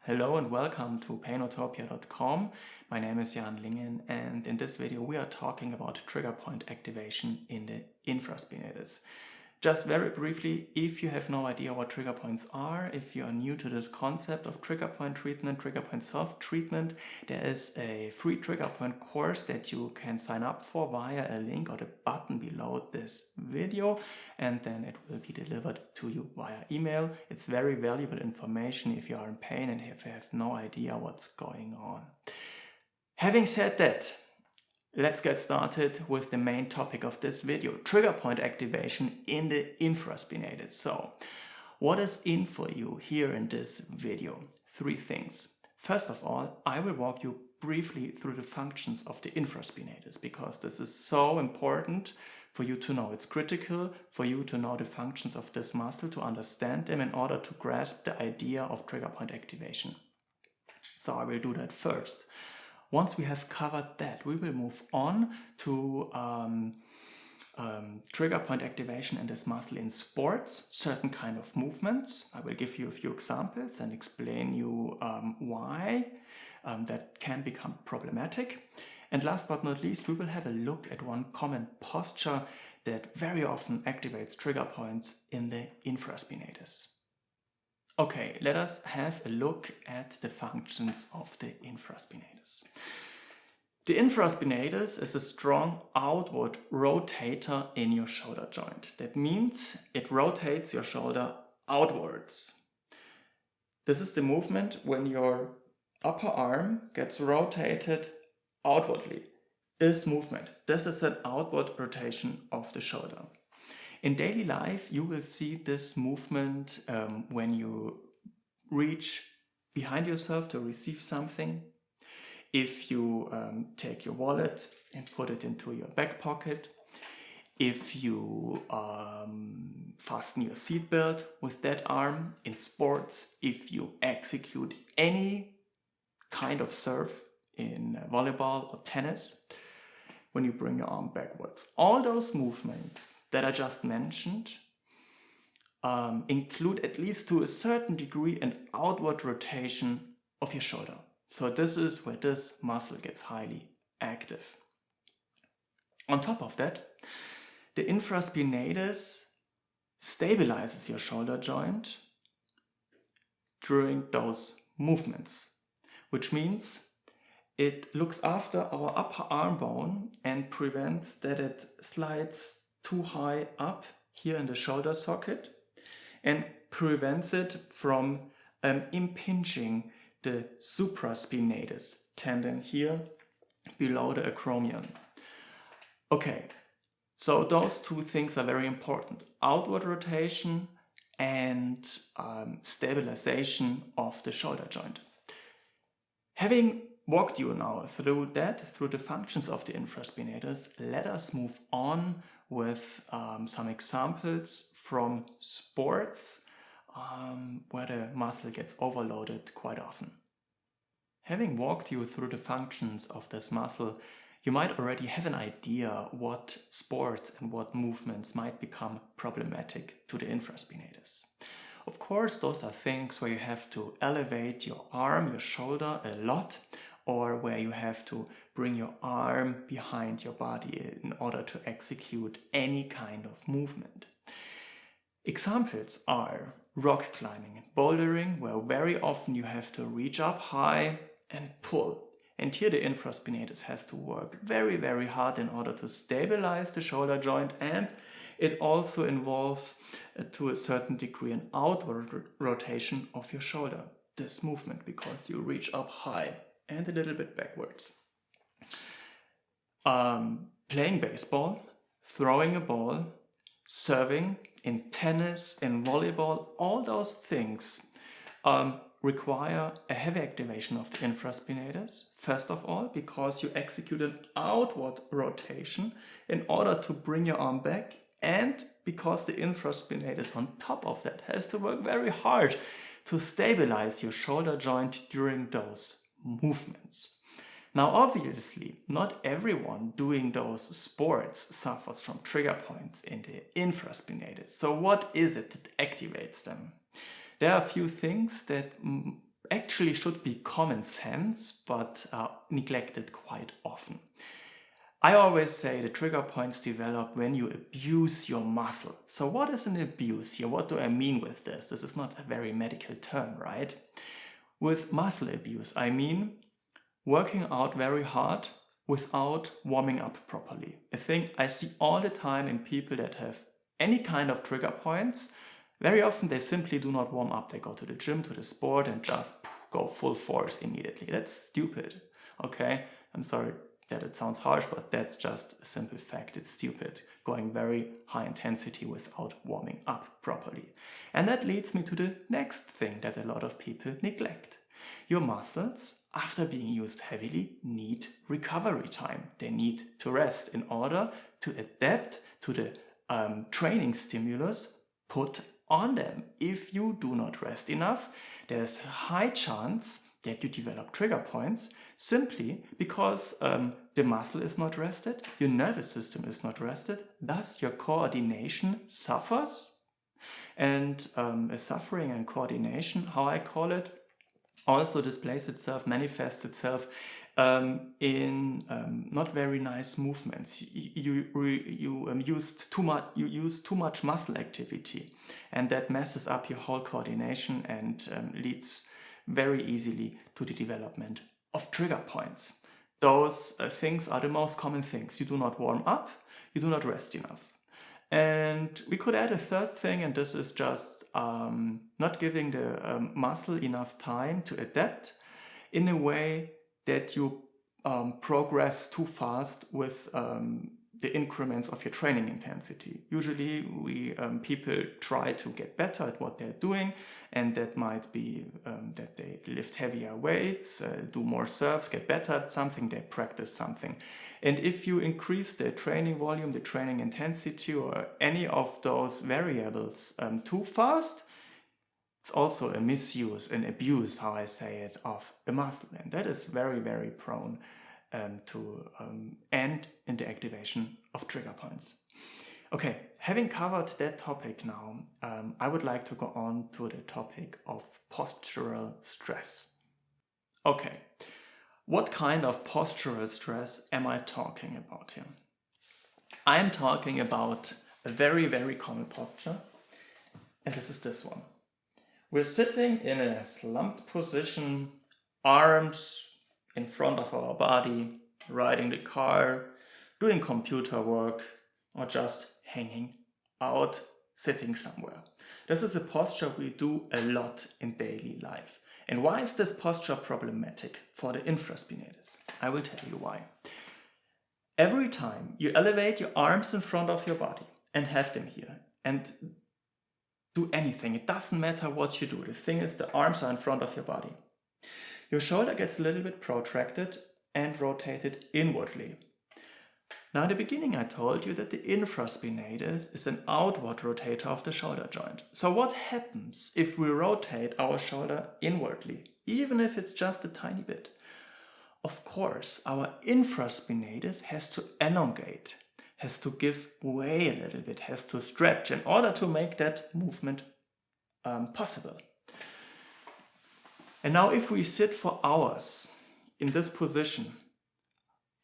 Hello and welcome to Painotopia.com. My name is Jan Lingen, and in this video we are talking about trigger point activation in the infraspinatus. Just very briefly, if you have no idea what trigger points are, if you are new to this concept of trigger point treatment, trigger point self-treatment, there is a free trigger point course that you can sign up for via a link or the button below this video, and then it will be delivered to you via email. It's very valuable information if you are in pain and if you have no idea what's going on. Having said that, let's get started with the main topic of this video, trigger point activation in the infraspinatus. So, what is in for you here in this video? Three things. First of all, I will walk you briefly through the functions of the infraspinatus because this is so important for you to know. It's critical for you to know the functions of this muscle, to understand them in order to grasp the idea of trigger point activation. So I will do that first. Once we have covered that, we will move on to trigger point activation in this muscle in sports, certain kind of movements. I will give you a few examples and explain you why that can become problematic. And last but not least, we will have a look at one common posture that very often activates trigger points in the infraspinatus. Okay, let us have a look at the functions of the infraspinatus. The infraspinatus is a strong outward rotator in your shoulder joint. That means it rotates your shoulder outwards. This is the movement when your upper arm gets rotated outwardly. This movement, this is an outward rotation of the shoulder. In daily life, you will see this movement when you reach behind yourself to receive something. If you take your wallet and put it into your back pocket. If you fasten your seatbelt with that arm in sports. If you execute any kind of serve in volleyball or tennis. When you bring your arm backwards. All those movements that I just mentioned include at least to a certain degree an outward rotation of your shoulder. So this is where this muscle gets highly active. On top of that, the infraspinatus stabilizes your shoulder joint during those movements, which means it looks after our upper arm bone and prevents that it slides too high up here in the shoulder socket and prevents it from impinging the supraspinatus tendon here below the acromion. Okay, so those two things are very important. Outward rotation and stabilization of the shoulder joint. Having walked you now through the functions of the infraspinatus, let us move on with some examples from sports where the muscle gets overloaded quite often. Having walked you through the functions of this muscle, you might already have an idea what sports and what movements might become problematic to the infraspinatus. Of course, those are things where you have to elevate your arm, your shoulder a lot, or where you have to bring your arm behind your body in order to execute any kind of movement. Examples are rock climbing and bouldering, where very often you have to reach up high and pull. And here the infraspinatus has to work very, very hard in order to stabilize the shoulder joint, and it also involves, to a certain degree, an outward rotation of your shoulder. This movement, because you reach up high and a little bit backwards. Playing baseball, throwing a ball, serving in tennis, in volleyball, all those things require a heavy activation of the infraspinatus. First of all, because you execute an outward rotation in order to bring your arm back, and because the infraspinatus on top of that has to work very hard to stabilize your shoulder joint during those movements. Now obviously, not everyone doing those sports suffers from trigger points in the infraspinatus. So what is it that activates them? There are a few things that actually should be common sense, but are neglected quite often. I always say the trigger points develop when you abuse your muscle. So what is an abuse here? What do I mean with this? This is not a very medical term, right? With muscle abuse, I mean working out very hard without warming up properly. A thing I see all the time in people that have any kind of trigger points. Very often they simply do not warm up. They go to the gym, to the sport, and just go full force immediately. That's stupid, okay? I'm sorry that it sounds harsh, but that's just a simple fact. It's stupid, going very high intensity without warming up properly. And that leads me to the next thing that a lot of people neglect. Your muscles, after being used heavily, need recovery time. They need to rest in order to adapt to the training stimulus put on them. If you do not rest enough, there's a high chance that you develop trigger points simply because the muscle is not rested, your nervous system is not rested, thus your coordination suffers. And a suffering and coordination, how I call it, also displays itself, manifests itself in not very nice movements. You use too much muscle activity, and that messes up your whole coordination and leads very easily to the development of trigger points. Those things are the most common things. You do not warm up, you do not rest enough. And we could add a third thing, and this is just not giving the muscle enough time to adapt in a way that you progress too fast with the increments of your training intensity. Usually people try to get better at what they're doing, and that might be that they lift heavier weights, do more serves, get better at something, they practice something. And if you increase the training volume, the training intensity, or any of those variables too fast, it's also a misuse, an abuse, how I say it, of a muscle. And that is very, very prone to end in the activation of trigger points. Okay, having covered that topic now, I would like to go on to the topic of postural stress. Okay, what kind of postural stress am I talking about here? I am talking about a very, very common posture, and this is this one. We're sitting in a slumped position, arms in front of our body, riding the car, doing computer work, or just hanging out, sitting somewhere. This is a posture we do a lot in daily life. And why is this posture problematic for the infraspinatus? I will tell you why. Every time you elevate your arms in front of your body and have them here and do anything, it doesn't matter what you do. The thing is, the arms are in front of your body. Your shoulder gets a little bit protracted and rotated inwardly. Now, in the beginning, I told you that the infraspinatus is an outward rotator of the shoulder joint. So what happens if we rotate our shoulder inwardly, even if it's just a tiny bit? Of course, our infraspinatus has to elongate, has to give way a little bit, has to stretch in order to make that movement possible. And now if we sit for hours in this position,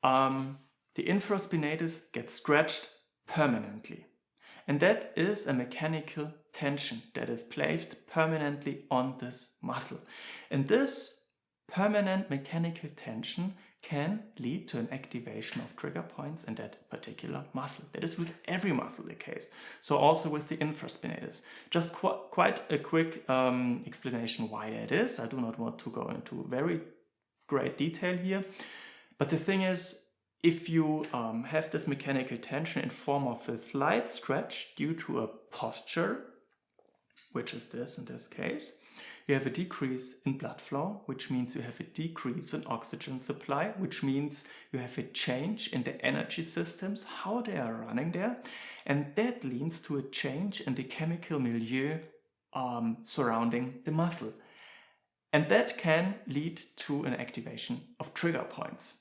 the infraspinatus gets stretched permanently. And that is a mechanical tension that is placed permanently on this muscle. And this permanent mechanical tension can lead to an activation of trigger points in that particular muscle. That is with every muscle the case. So also with the infraspinatus. Just quite a quick explanation why that is. I do not want to go into very great detail here. But the thing is, if you have this mechanical tension in form of a slight stretch due to a posture, which is this in this case, you have a decrease in blood flow, which means you have a decrease in oxygen supply, which means you have a change in the energy systems, how they are running there. And that leads to a change in the chemical milieu surrounding the muscle. And that can lead to an activation of trigger points.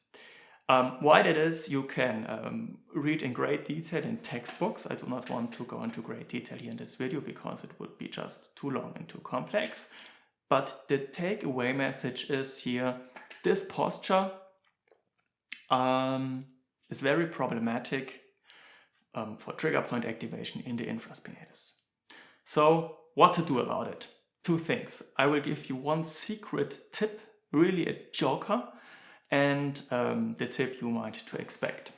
Why that is, you can read in great detail in textbooks. I do not want to go into great detail here in this video because it would be just too long and too complex. but the takeaway message is here, this posture is very problematic for trigger point activation in the infraspinatus. So what to do about it? Two things. I will give you one secret tip, really a joker, and the tip you might to expect.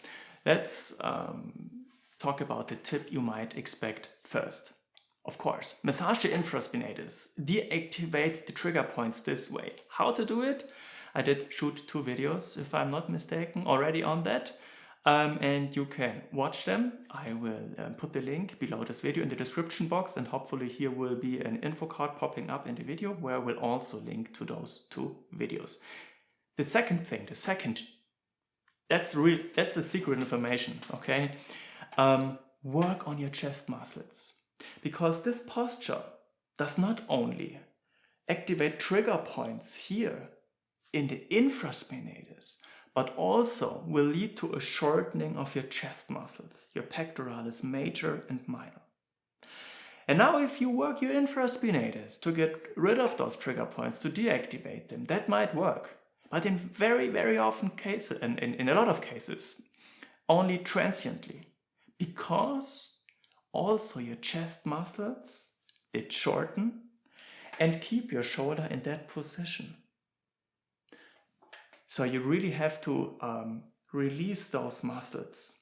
Let's talk about the tip you might expect first. Of course, massage the infraspinatus, deactivate the trigger points this way. How to do it? I did shoot 2 videos, if I'm not mistaken, already on that. And you can watch them. I will put the link below this video in the description box, and hopefully here will be an info card popping up in the video where I will also link to those 2 videos. The second thing, that's a secret information, okay? Work on your chest muscles. Because this posture does not only activate trigger points here in the infraspinatus, but also will lead to a shortening of your chest muscles, your pectoralis major and minor. And now if you work your infraspinatus to get rid of those trigger points, to deactivate them, that might work. But in very often cases, and in a lot of cases, only transiently. Because also your chest muscles did shorten and keep your shoulder in that position. So you really have to release those muscles,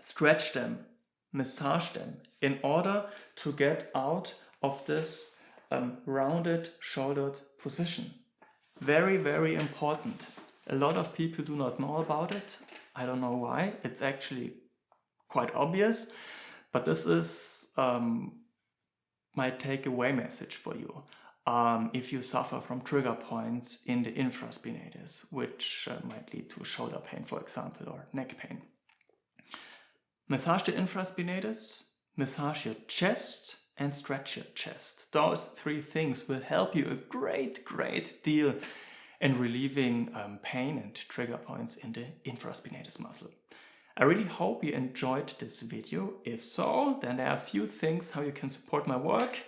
stretch them, massage them in order to get out of this rounded shouldered position. Very important. A lot of people do not know about it. I don't know why. It's actually quite obvious, but this is my takeaway message for you. If you suffer from trigger points in the infraspinatus, which might lead to shoulder pain, for example, or neck pain. Massage the infraspinatus, massage your chest, and stretch your chest. Those 3 things will help you a great deal in relieving pain and trigger points in the infraspinatus muscle. I really hope you enjoyed this video. If so, then there are a few things how you can support my work.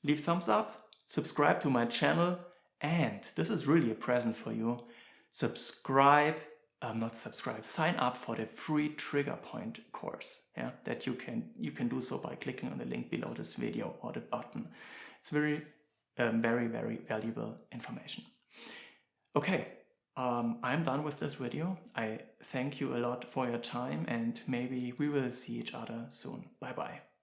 Leave thumbs up, subscribe to my channel, and this is really a present for you. Sign up for the free trigger point course. Yeah, that you can do so by clicking on the link below this video or the button. It's very valuable information. Okay, I'm done with this video. I thank you a lot for your time, and maybe we will see each other soon. Bye bye.